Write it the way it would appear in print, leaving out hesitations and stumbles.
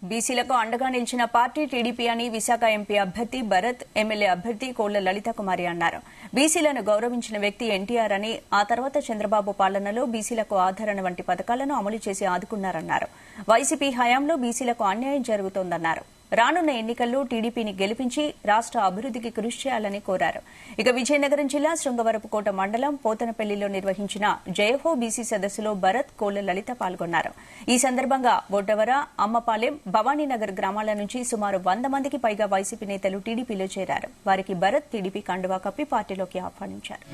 బీసీలకు అండగా నిలిచిన పార్టీ టీడీపీ అని విశాఖ ఎంపీ అభ్యర్థి భరత్, ఎమ్మెల్యే అభ్యర్థి కోళ్ల లలితకుమారి అన్నారు. బీసీలను గౌరవించిన వ్యక్తి ఎన్టీఆర్ అని, ఆ తర్వాత చంద్రబాబు పాలనలో బీసీలకు ఆదరణ వంటి పథకాలను అమలు చేసి ఆదుకున్నారన్నారు. వైసీపీ హయాంలో బీసీలకు అన్యాయం జరుగుతోందన్నారు. రానున్న ఎన్నికల్లో టీడీపీని గెలిపించి రాష్ట అభివృద్దికి కృషి చేయాలని కోరారు. ఇక విజయనగరం జిల్లా శృంగవరపుకోట మండలం పోతనపల్లిలో నిర్వహించిన జయహో బీసీ సదస్సులో భరత్, కోళ్ల లలిత పాల్గొన్నారు. ఈ సందర్భంగా బొడ్డవర, అమ్మపాలెం, భవానీనగర్ గ్రామాల నుంచి సుమారు 100 మందికి పైగా వైసీపీ నేతలు టీడీపీలో చేరారు. వారికి భరత్ టీడీపీ కండువా కప్పి పార్టీలోకి ఆహ్వానించారు.